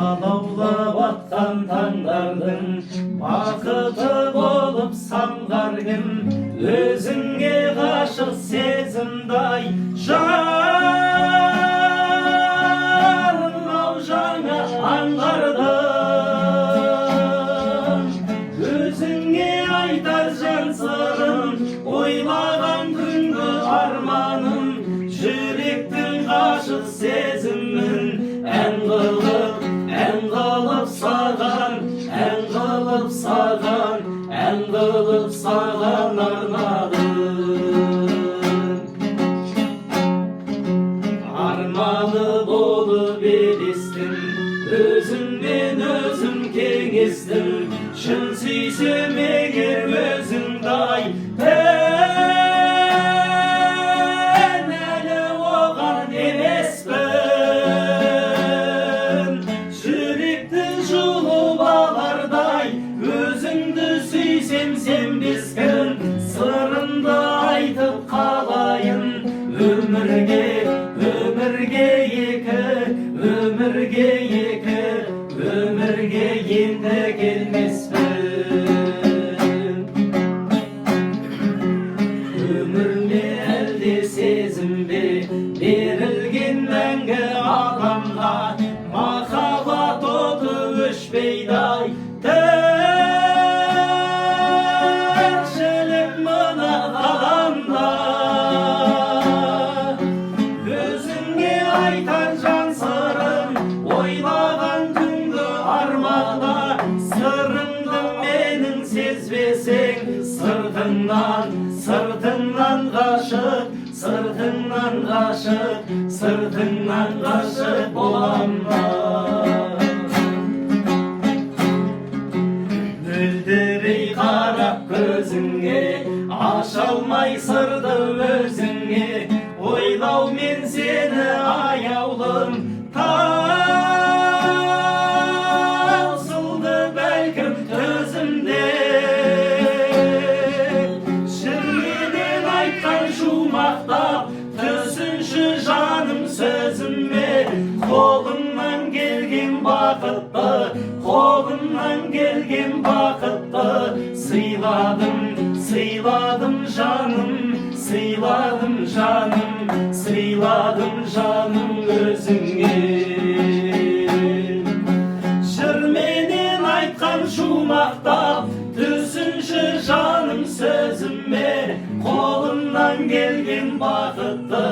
алаулап атқан таңдардың бақыты болып самғар кім? Өзіңе ғашық сезімдай жаным ау жаңа аңғардым. Өзіңе айтар жан сырым, ойлаған күнгі арманым, жүректің ғашық сезімін ән қылып саған, ән қылып саған, ән қылып саған арнадым. Арманы болып елестім, өзіммен өзім кеңестім, шын сүйсем егер өзіңдай әлі оған емеспін. Жүректі жұлып алардай өзіңді сүйсем сенбескін, сырымды айтып қалайын өмірге енді келмеспін. Өмір ме әлде сезім бе, берілген мәңгі адамға, махаббат оты өшпейді-ай, тіршілік мына ғаламда. Өзіңе айтар жан сырым, ойлаған күнгі армана, сырымды менің сезбесең, сыртыңнан ғашық, сыртыңнан ғашық болам ба? Мөлдірей қарап көзіңе, аша алмай сырды өзіңе, ойлаумен сені аяулым таусылды бәлкім төзімде. Шірменен айтқан шумақтап түсінші жаным сөзіме, қолымнан келген бақытты сыйладым жаным өзіңе. Шірменен айтқан шумақтап түсінші жаным сөзіме, қолымнан келген бақытты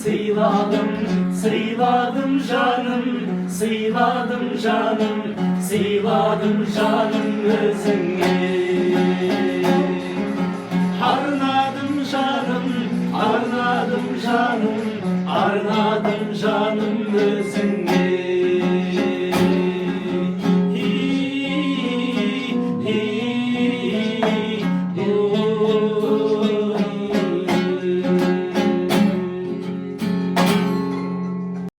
сыйладым жаным өзіңе. Арнадым жаным өзіңе.